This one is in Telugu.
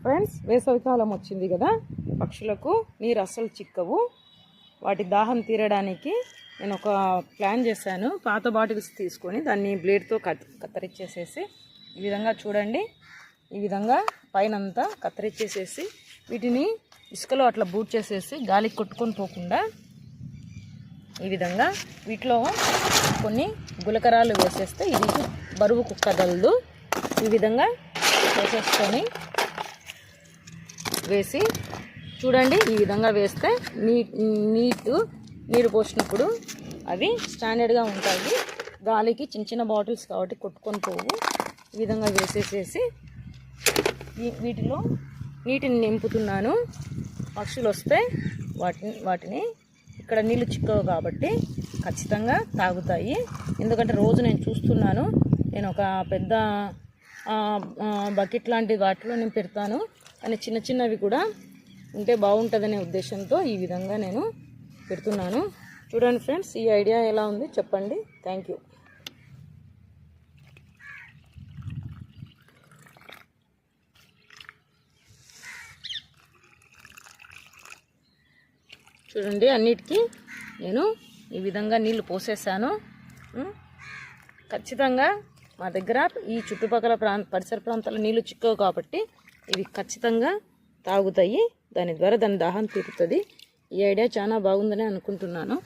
ఫ్రెండ్స్, వేసవికాలం వచ్చింది కదా, పక్షులకు నీరు అస్సలు చిక్కవు. వాటి దాహం తీరడానికి నేను ఒక ప్లాన్ చేశాను. పాత బాటిల్స్ తీసుకొని దాన్ని బ్లేడ్తో కత్తిరించేసేసి ఈ విధంగా చూడండి, ఈ విధంగా పైనంతా కత్తిరించేసేసి వీటిని ఇసుకలో అట్లా బూట్ చేసేసి గాలికి కొట్టుకొని పోకుండా ఈ విధంగా వీటిలో కొన్ని గులకరాలు వేసేస్తే ఇది బరువు కదలదు. ఈ విధంగా వేసి చూడండి, ఈ విధంగా వేస్తే నీరు పోసినప్పుడు అవి స్టాండర్డ్గా ఉంటాయి. గాలికి చిన్న చిన్న బాటిల్స్ కాబట్టి కొట్టుకొని పోవు. ఈ విధంగా వేసేసేసి వీటిలో నీటిని నింపుతున్నాను. పక్షులు వస్తే వాటిని ఇక్కడ నీళ్ళు చిక్కవు కాబట్టి ఖచ్చితంగా తాగుతాయి. ఎందుకంటే రోజు నేను చూస్తున్నాను, నేను ఒక పెద్ద బకెట్ లాంటి వాటిలో నేను పెడతాను, కానీ చిన్న చిన్నవి కూడా ఉంటే బాగుంటుందనే ఉద్దేశంతో ఈ విధంగా నేను పెడుతున్నాను. చూడండి ఫ్రెండ్స్, ఈ ఐడియా ఎలా ఉంది చెప్పండి. Thank you. చూడండి, అన్నిటికీ నేను ఈ విధంగా నీళ్లు పోసేసాను. ఖచ్చితంగా మా దగ్గర ఈ చుట్టుపక్కల పరిసర ప్రాంతాల్లో నీళ్లు చిక్కవు కాబట్టి ఇవి ఖచ్చితంగా తాగుతాయి. దాని ద్వారా దాని దాహం తీరుతుంది. ఈ ఐడియా చాలా బాగుందని అనుకుంటున్నాను.